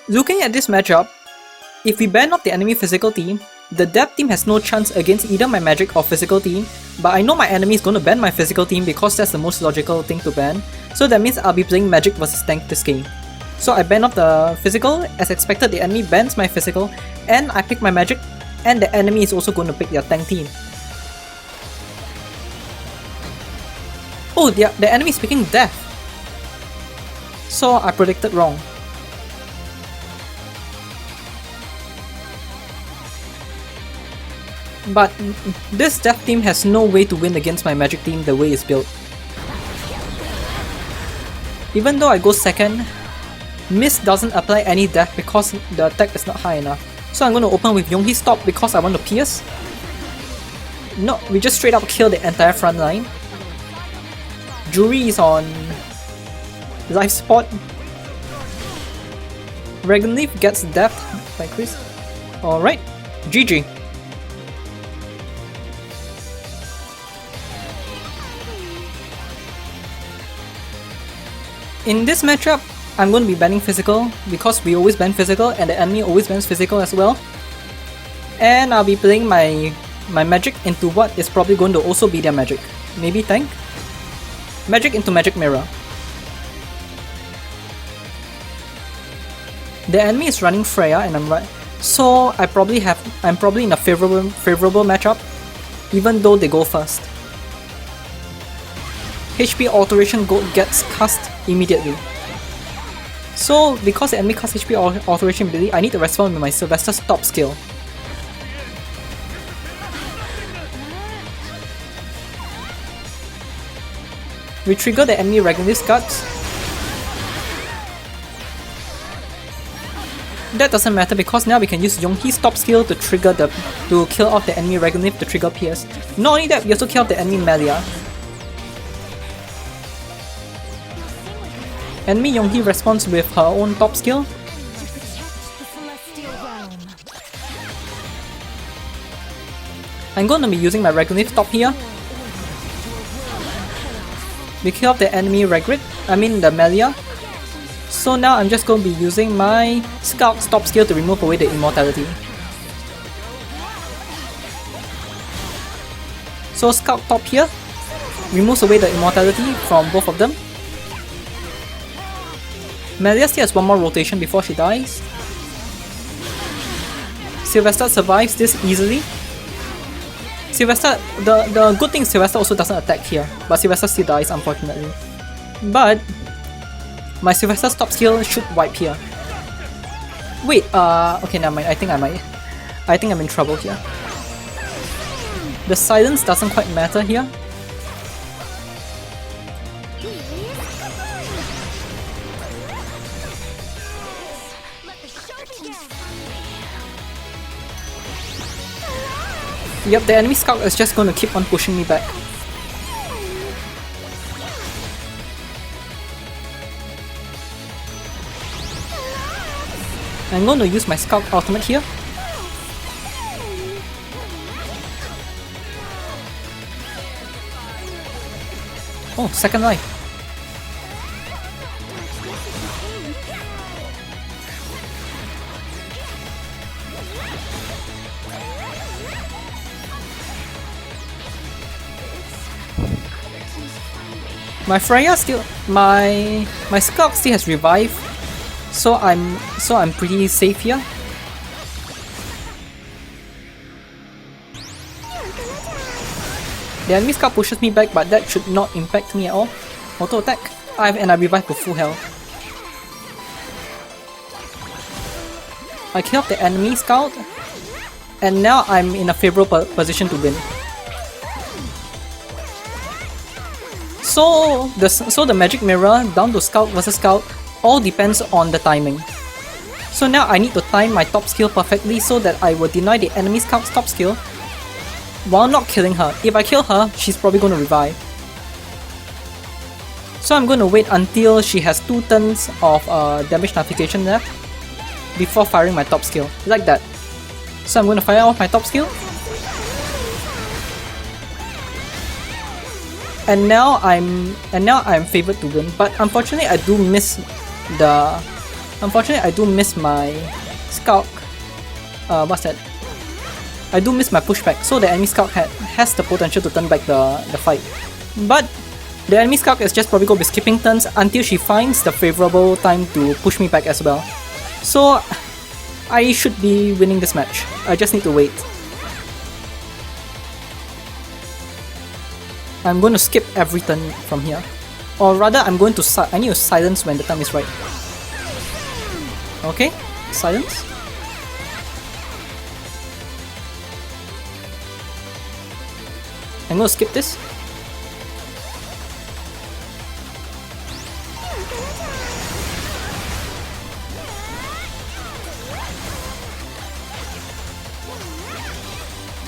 Looking at this matchup, if we ban off the enemy physical team, the depth team has no chance against either my magic or physical team, but I know my enemy is going to ban my physical team because that's the most logical thing to ban, so that means I'll be playing magic versus tank this game. So I ban off the physical, as expected the enemy bans my physical, and I pick my magic, and the enemy is also going to pick their tank team. Oh, the enemy is picking death. So I predicted wrong. But this death team has no way to win against my magic team the way it's built. Even though I go second, Miss doesn't apply any death because the attack is not high enough. So I'm going to open with Yonghi Stop because I want to pierce. No, we just straight up kill the entire front line. Jury is on life spot. Regenleaf gets death by Chris. Alright, GG. In this matchup, I'm going to be banning physical because we always ban physical and the enemy always bans physical as well. And I'll be playing my magic into what is probably going to also be their magic. Maybe tank? Magic into magic mirror. The enemy is running Freya and I'm right. So I'm probably in a favorable matchup, even though they go first. HP alteration gets cast immediately. So because the enemy casts HP alteration ability, I need to respond with my Sylvester's top skill. We trigger the enemy Regenleaf's Guts. That doesn't matter because now we can use Yonghi's top skill to kill off the enemy Regenleaf to trigger Pierce. Not only that, we also kill off the enemy Melia. Enemy Yonghi responds with her own top skill. I'm gonna be using my Regenleaf top here. We kill off the enemy the Melia. So now I'm just gonna be using my Scout's top skill to remove away the immortality. So Scout top here removes away the immortality from both of them. Melia still has one more rotation before she dies. Sylvester survives this easily. Sylvester, the good thing is Sylvester also doesn't attack here, but Sylvester still dies unfortunately. But my Sylvester's top skill should wipe here. Wait, okay, never mind. I think I'm in trouble here. The silence doesn't quite matter here. Yep, the enemy scout is just going to keep on pushing me back. I'm going to use my scout ultimate here. Oh, second life. My Freya my Scout still has revive, so I'm pretty safe here. The enemy Scout pushes me back, but that should not impact me at all. Auto attack, and I revive to full health. I kill off the enemy Scout, and now I'm in a favorable position to win. So the magic mirror down to Scout versus Scout all depends on the timing. So now I need to time my top skill perfectly so that I will deny the enemy Scout's top skill while not killing her. If I kill her, she's probably going to revive. So I'm going to wait until she has 2 turns of damage nullification left before firing my top skill, like that. So I'm going to fire off my top skill. And now I'm favored to win, but unfortunately I do miss the Unfortunately, I do miss my Skulk. What's that? I do miss my pushback, so the enemy Skulk has the potential to turn back the fight. But the enemy Skulk is just probably going to be skipping turns until she finds the favorable time to push me back as well. So I should be winning this match. I just need to wait. I'm going to skip every turn from here. Or rather, I need to silence when the time is right. Okay, silence. I'm going to skip this.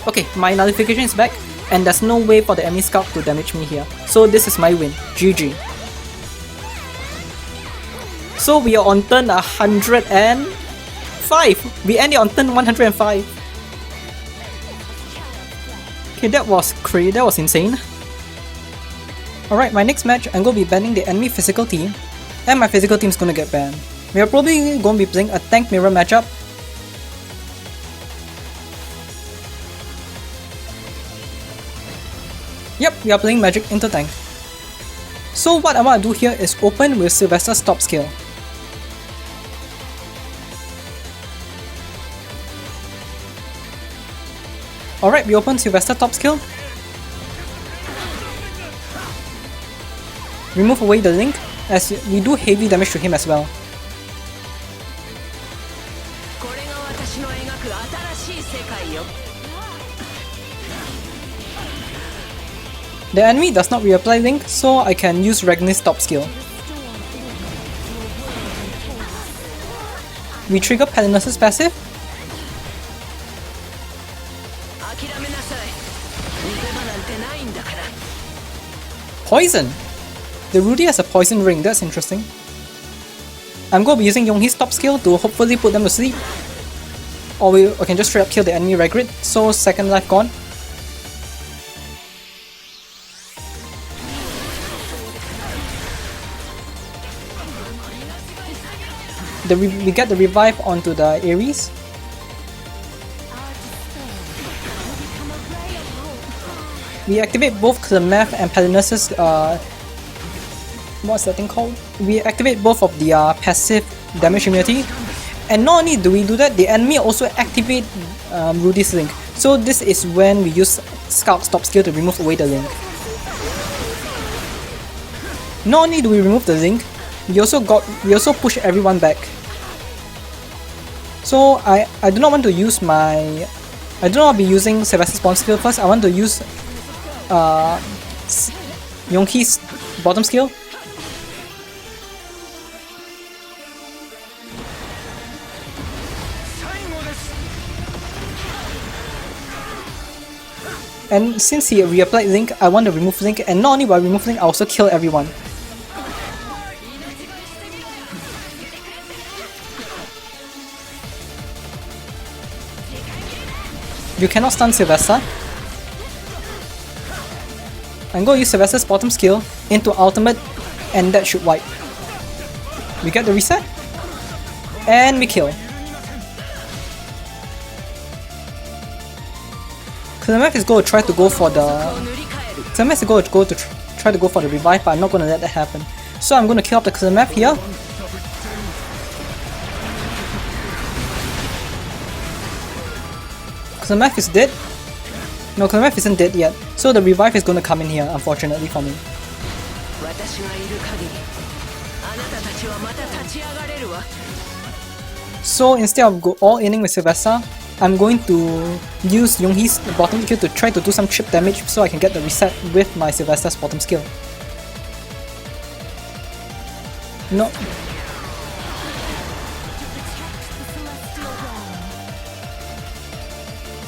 Okay, my nullification is back, and there's no way for the enemy Skulk to damage me here. So this is my win. GG. So we are on turn 105. We ended on turn 105. Okay, that was crazy. That was insane. Alright, my next match, I'm going to be banning the enemy physical team, and my physical team is going to get banned. We are probably going to be playing a tank mirror matchup. Yep, we are playing Magic into tank. So what I want to do here is open with Sylvester's top skill. Alright, we open Sylvester top skill. Remove away the link, as we do heavy damage to him as well. The enemy does not reapply link, so I can use Ragni's top skill. We trigger Palinus' passive. Poison! The Rudy has a poison ring, that's interesting. I'm going to be using Yonghee's top skill to hopefully put them to sleep. Or I can just straight up kill the enemy Regrid, so second life gone. We get the revive onto the Ares. We activate both Clemeth and Palinus' what's that thing called? We activate both of the passive damage immunity. And not only do we do that, the enemy also activate Rudy's link. So this is when we use Skulk's top skill to remove away the link. Not only do we remove the link, we also push everyone back. So I do not want to use I do not want to be using Sylvester's bottom skill first. I want to use Yonghee's bottom skill. And since he reapplied link, I want to remove link, and not only while remove link, I also kill everyone. You cannot stun Sylvester. I'm going to use Sylvester's bottom skill into ultimate, and that should wipe. We get the reset, and we kill. Clemeth is going to try to go for the revive, but I'm not going to let that happen. So I'm going to kill off the Clemeth here. Clemeth is dead. No, Clemeth isn't dead yet. So the revive is going to come in here, unfortunately for me. So instead of go all-inning with Sylvester, I'm going to use Yonghee's bottom skill to try to do some chip damage so I can get the reset with my Sylvester's bottom skill. No.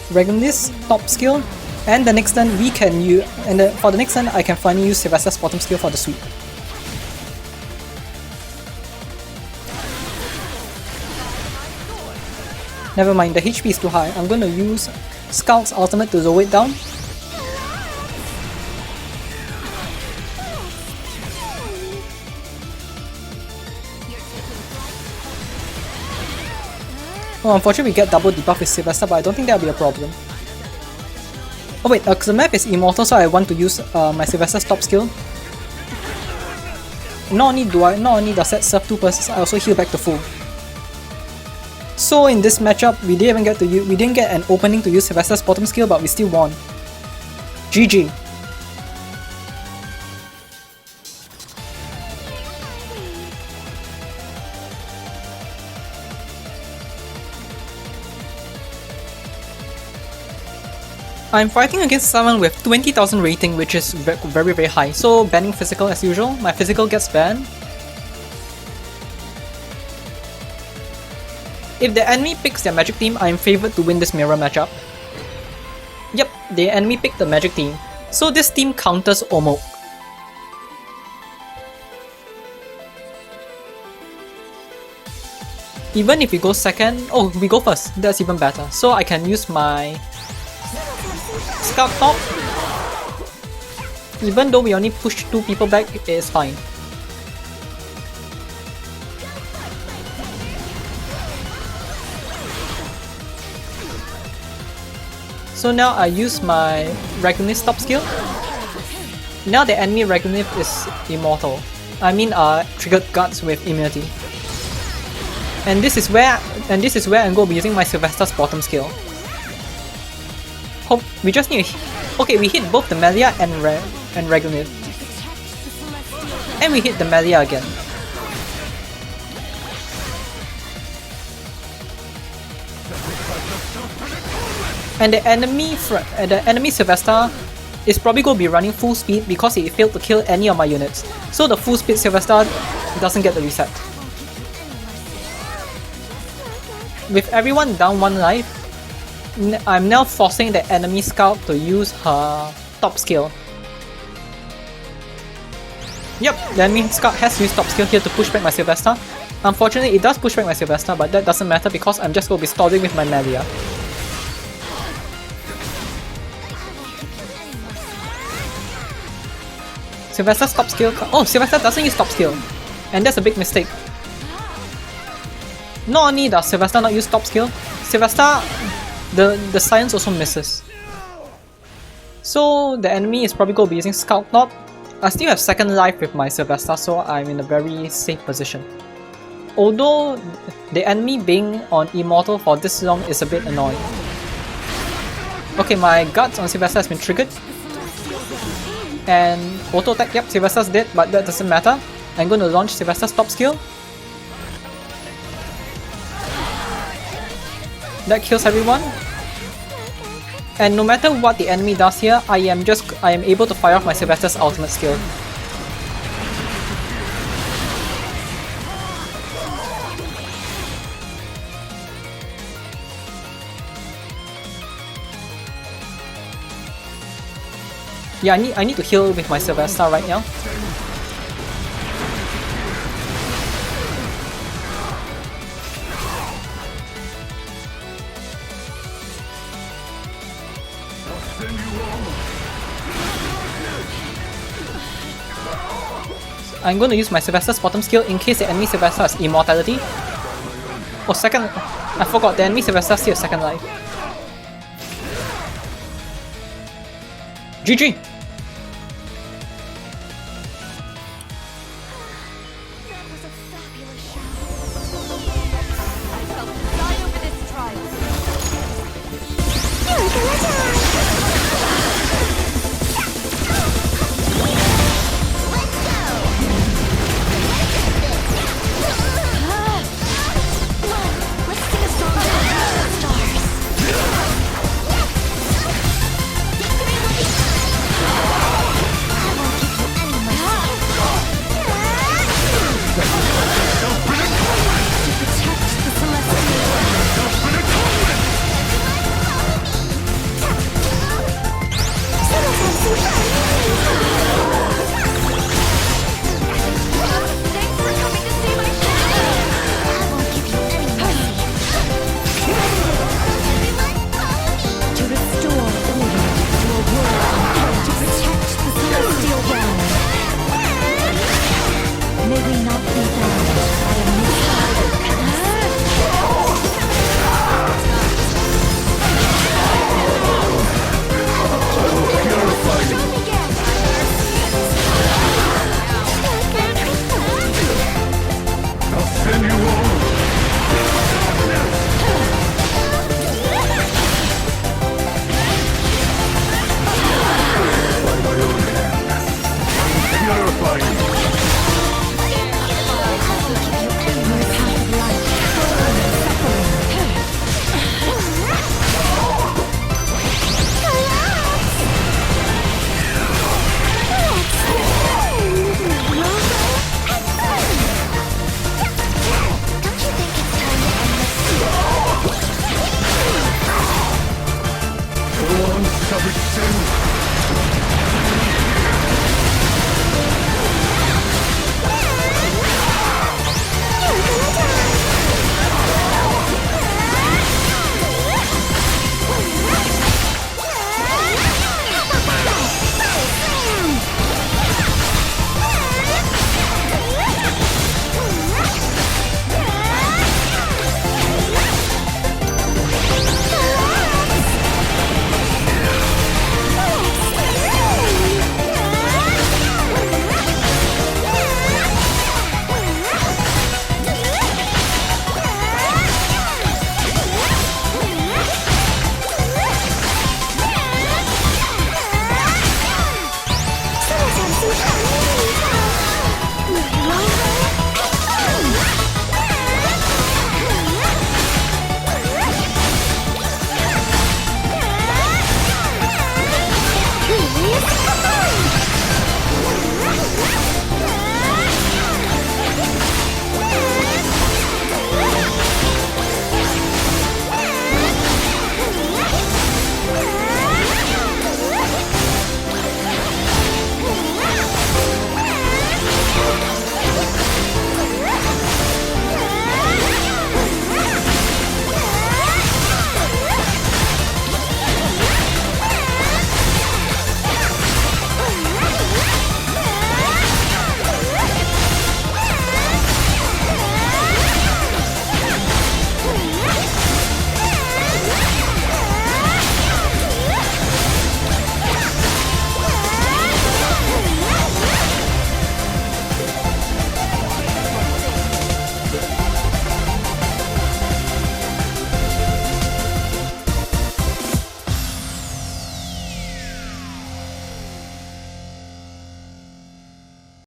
Ragni's top skill, and the next turn we can use, for the next turn I can finally use Sylvester's bottom skill for the sweep. Never mind, the HP is too high. I'm going to use Skulk's ultimate to lower it down. Oh, unfortunately we get double debuff with Sylvester, but I don't think that'll be a problem. Oh wait, the map is immortal, so I want to use my Sylvester's top skill. Not only does that serve 2 persons, I also heal back to full. So in this matchup, we didn't get an opening to use Sylvester's bottom skill, but we still won. GG. I'm fighting against someone with 20,000 rating, which is very very high, so banning physical as usual. My physical gets banned. If the enemy picks their magic team, I am favored to win this mirror matchup. Yep, the enemy picked the magic team, so this team counters Omok. Even if we go second, oh, we go first, that's even better. So I can use my Scout Top. Even though we only push 2 people back, it is fine. So now I use my Ragunith top skill. Now the enemy Ragunith is immortal. I mean triggered guards with immunity. And this is where I'm going to be using my Sylvester's bottom skill. Hope we just need okay, we hit both the Melia and Ragunith. And we hit the Melia again. And the enemy Sylvester is probably going to be running full speed because he failed to kill any of my units. So the full speed Sylvester doesn't get the reset. With everyone down 1 life, I'm now forcing the enemy scout to use her top skill. Yep, the enemy scout has used top skill here to push back my Sylvester. Unfortunately, it does push back my Sylvester, but that doesn't matter because I'm just going to be stalling with my Melia. Sylvester's top skill. Oh, Sylvester doesn't use top skill, and that's a big mistake. Not only does Sylvester not use top skill, Sylvester, the science also misses. So the enemy is probably going to be using Scout Top. I still have second life with my Sylvester, so I'm in a very safe position. Although the enemy being on immortal for this long is a bit annoying. Okay, my guards on Sylvester has been triggered. And auto attack, yep, Sylvester's dead, but that doesn't matter. I'm going to launch Sylvester's top skill. That kills everyone. And no matter what the enemy does here, I am able to fire off my Sylvester's ultimate skill. Yeah, I need to heal with my Sylvester right now. I'm going to use my Sylvester's bottom skill in case the enemy Sylvester has immortality. Oh, second. I forgot, the enemy Sylvester still has second life. GG!